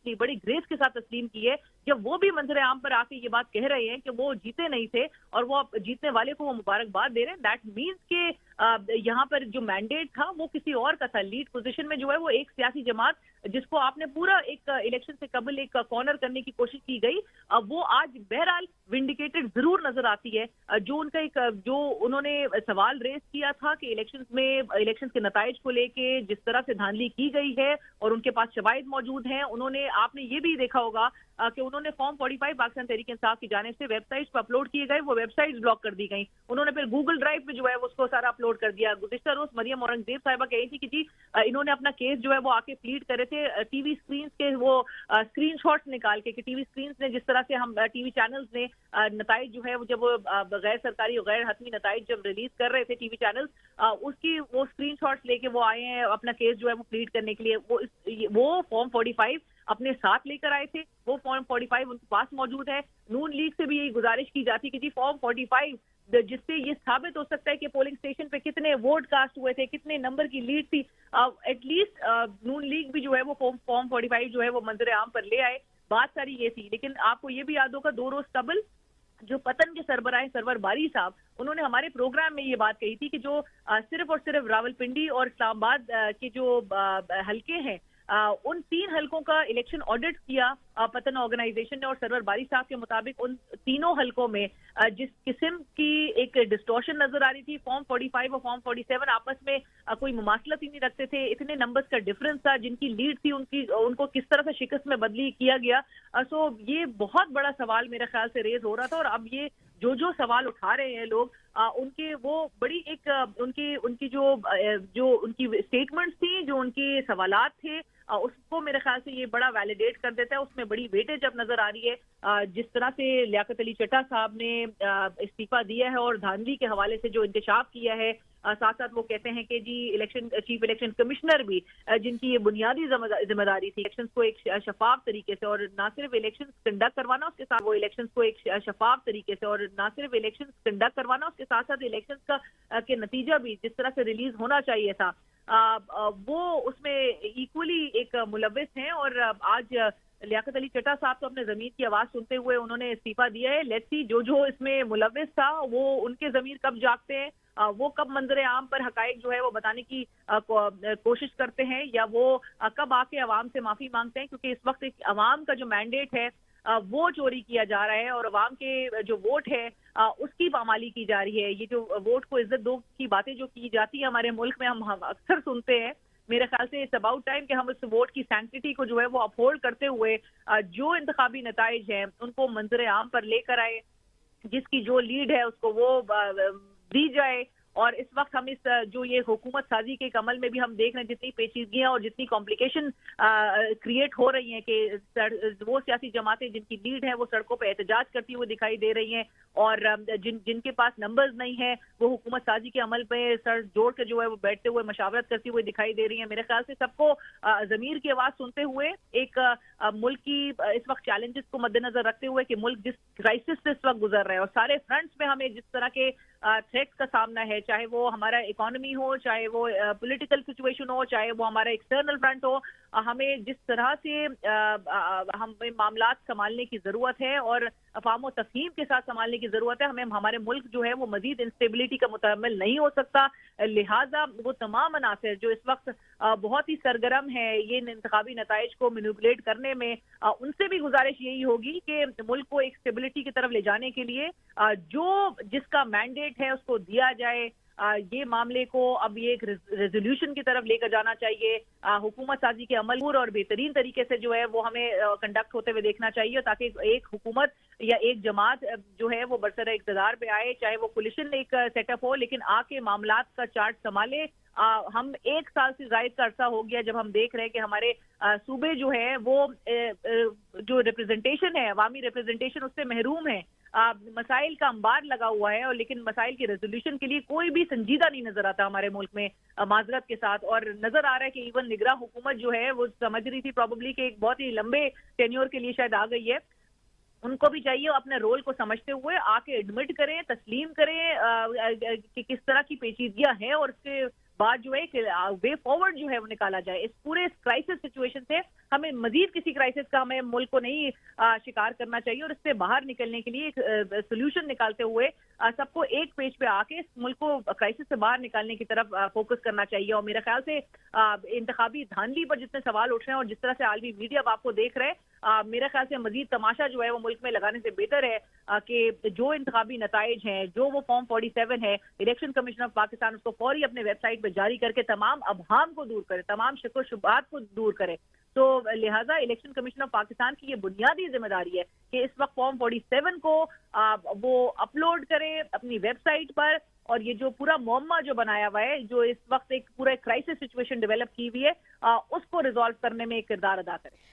Graciously, बड़ी grace के साथ तस्लीम की है। जब वो भी मंजर आम पर आके ये बात कह रहे हैं कि वो जीते नहीं थे और वो जीतने वाले को वो मुबारकबाद दे रहे हैं, दैट मीन्स के यहाँ पर जो मैंडेट था वो किसी और का था। लीड पोजीशन में जो है वो एक सियासी जमात जिसको आपने पूरा एक इलेक्शन से कबल एक कॉर्नर करने की कोशिश की गई, वो आज बहरहाल विंडिकेटेड जरूर नजर आती है। जो उनका एक जो उन्होंने सवाल रेस किया था कि इलेक्शंस के नताइज को लेके जिस तरह से धांधली की गई है और उनके पास शवाहिद मौजूद हैं, उन्होंने, आपने ये भी देखा होगा कि उन्होंने फॉर्म 45 पाकिस्तान तहरीक इंसाफ की जानिब से वेबसाइट्स पर अपलोड किए गए, वो वेबसाइट्स ब्लॉक कर दी गई। उन्होंने फिर गूगल ड्राइव पे जो है उसको सारा अपलोड कर दिया। गुज़िश्ता रोज मरियम औरंगजेब साहिबा कही थी कि जी इन्होंने अपना केस जो है वो आके प्लीड करे थे, टीवी स्क्रीन के वो स्क्रीन शॉट्स निकाल के, कि टीवी स्क्रीन ने जिस तरह से हम टीवी चैनल्स ने नताइज जो है वो जब गैर सरकारी और गैर हतमी नताइज जब रिलीज कर रहे थे टीवी चैनल्स, उसकी वो स्क्रीन शॉट्स लेके वो आए हैं अपना केस जो है वो प्लीड करने के लिए। वो फॉर्म 45 अपने साथ लेकर आए थे, वो फॉर्म 45 उनके पास मौजूद है। नून लीग से भी यही गुजारिश की जाती कि जी फॉर्म 45 जिससे ये साबित हो सकता है कि पोलिंग स्टेशन पे कितने वोट कास्ट हुए थे, कितने नंबर की लीड थी, एटलीस्ट नून लीग भी जो है वो फॉर्म 45 जो है वो मंजर आम पर ले आए। बात सारी ये थी। लेकिन आपको ये भी याद होगा 2 रोज कबल जो पतन के सरबराह सरवर बारी साहब, उन्होंने हमारे प्रोग्राम में ये बात कही थी कि जो सिर्फ और सिर्फ रावलपिंडी और इस्लामाबाद के जो हलके हैं, उन 3 हलकों का इलेक्शन ऑडिट किया पतन ऑर्गेनाइजेशन ने, और सरवर बारी साहब के मुताबिक उन तीनों हलकों में जिस किस्म की एक डिस्टॉर्शन नजर आ रही थी, फॉर्म 45 और फॉर्म 47 आपस में कोई मुमासलत ही नहीं रखते थे, इतने नंबर्स का डिफरेंस था, जिनकी लीड थी उनको किस तरह से शिकस्त में बदली किया गया। सो ये बहुत बड़ा सवाल मेरे ख्याल से रेज हो रहा था। और अब ये जो सवाल उठा रहे हैं लोग, उनके वो बड़ी एक उनकी जो उनकी स्टेटमेंट्स थी, जो उनके सवालात थे, उसको मेरे ख्याल से ये बड़ा वैलिडेट कर देता है। उसमें बड़ी वेटेज अब नजर आ रही है। जिस तरह से लियाकत अली चड्ढा साहब ने इस्तीफा दिया है और धांधली के हवाले से जो इंकशाफ किया है, साथ साथ वो कहते हैं कि जी चीफ इलेक्शन कमिश्नर भी, जिनकी ये बुनियादी जिम्मेदारी थी इलेक्शंस को एक शफाफ तरीके से, और ना सिर्फ इलेक्शंस कंडक्ट करवाना, उसके साथ वो इलेक्शंस को एक शफाफ तरीके से, और ना सिर्फ इलेक्शंस कंडक्ट करवाना, उसके साथ साथ इलेक्शंस का के नतीजा भी जिस तरह से रिलीज होना चाहिए था, वो उसमें इक्वली एक मुलव्विस हैं। और आज लियाकत अली चड्ढा साहब तो अपने जमीर की आवाज सुनते हुए उन्होंने इस्तीफा दिया है। लेट्स सी जो इसमें मुलव्विस था वो उनके जमीर कब जागते हैं, वो कब मंजर आम पर हकाइक जो है वो बताने की कोशिश करते हैं, या वो कब आके अवाम से माफी मांगते हैं, क्योंकि इस वक्त एक अवाम का जो मैंडेट है वो चोरी किया जा रहा है, और अवाम के जो वोट है उसकी पामाली की जा रही है। ये जो वोट को इज्जत दो की बातें जो की जाती है हमारे मुल्क में, हम अक्सर सुनते हैं। मेरे ख्याल से इट्स अबाउट टाइम कि हम इस वोट की सैंक्टिटी को जो है वो अपहोल्ड करते हुए जो इंतखाबी नताइज हैं उनको मंजर आम पर लेकर आए, जिसकी जो लीड है उसको वो दी जाए। और इस वक्त हम इस जो ये हुकूमत साजी के अमल में भी हम देख रहे हैं जितनी पेचीदगियां और जितनी कॉम्प्लिकेशन क्रिएट हो रही हैं, कि वो सियासी जमातें जिनकी लीड है वो सड़कों पर एहतजाज करती हुई दिखाई दे रही हैं, और जिनके पास नंबर्स नहीं है वो हुकूमत साजी के अमल पे सर जोड़ के जो है वो बैठते हुए मशावरत करती हुई दिखाई दे रही है। मेरे ख्याल से सबको ज़मीर की आवाज़ सुनते हुए एक मुल्क की इस वक्त चैलेंजेस को मद्देनजर रखते हुए कि मुल्क जिस क्राइसिस से इस वक्त गुजर रहा है और सारे फ्रंट्स में हमें जिस तरह के थ्रेट्स का सामना है, चाहे वो हमारा इकोनॉमी हो, चाहे वो पॉलिटिकल सिचुएशन हो, चाहे वो हमारा एक्सटर्नल फ्रंट हो, हमें जिस तरह से हमें मामलात संभालने की ज़रूरत है और अफाम व तफहीम के साथ संभालने की ज़रूरत है। हमें हमारे मुल्क जो है वो मजीद इंस्टेबिलिटी का मुतहम्मिल नहीं हो सकता। लिहाजा वो तमाम अनासर जो इस वक्त बहुत ही सरगर्म है ये इंतखाबी नताइज को मैनिपुलेट करने में, उनसे भी गुजारिश यही होगी कि मुल्क को एक स्टेबिलिटी की तरफ ले जाने के लिए जो जिसका मैंडेट है उसको दिया जाए। ये मामले को अब ये एक रेजोल्यूशन की तरफ लेकर जाना चाहिए। हुकूमत साजी के अमल और बेहतरीन तरीके से जो है वो हमें कंडक्ट होते हुए देखना चाहिए, ताकि एक हुकूमत या एक जमात जो है वो बरसर इक़्तिदार पे आए, चाहे वो कोलिशन एक सेटअप हो, लेकिन आके मामलात का चार्ट संभाले। हम 1 साल से ज़ायद का अरसा हो गया जब हम देख रहे हैं कि हमारे सूबे जो है वो जो रिप्रेजेंटेशन है, अवामी रिप्रेजेंटेशन, उससे महरूम है। मसाइल का अंबार लगा हुआ है, और लेकिन मसाइल की रेजोल्यूशन के लिए कोई भी संजीदा नहीं नजर आता हमारे मुल्क में, माजरत के साथ। और नजर आ रहा है कि इवन निगरा हुकूमत जो है वो समझ रही थी प्रॉबली कि एक बहुत ही लंबे टेन्योर के लिए शायद आ गई है। उनको भी चाहिए अपने रोल को समझते हुए आके एडमिट करें, तस्लीम करें कि किस तरह की पेचीदगियां हैं और उसके बात जो है कि वे फॉरवर्ड जो है वो निकाला जाए। इस पूरे क्राइसिस सिचुएशन से हमें मजीद किसी क्राइसिस का हमें मुल्क को नहीं शिकार करना चाहिए, और इससे बाहर निकलने के लिए एक सोल्यूशन निकालते हुए सबको एक पेज पे आके इस मुल्क को क्राइसिस से बाहर निकालने की तरफ फोकस करना चाहिए। और मेरे ख्याल से इंतखाबी धांधली पर जितने सवाल उठ रहे हैं और जिस तरह से आलमी मीडिया आपको देख रहे हैं, मेरे ख्याल से मजीद तमाशा जो है वो मुल्क में लगाने से बेहतर है कि जो इंतखाबी नताइज हैं, जो वो फॉर्म 47 है, इलेक्शन कमीशन ऑफ पाकिस्तान उसको फौरी अपने वेबसाइट पर जारी करके तमाम अबहाम को दूर करे, तमाम शक व शुबहात को दूर करे। तो लिहाजा इलेक्शन कमीशन ऑफ पाकिस्तान की ये बुनियादी जिम्मेदारी है कि इस वक्त फॉर्म 47 को वो अपलोड करे अपनी वेबसाइट पर, और ये जो पूरा मुअम्मा जो बनाया हुआ है, जो इस वक्त एक पूरा क्राइसिस सिचुएशन डेवलप की हुई है, उसको रिजॉल्व करने में एक किरदार अदा करे।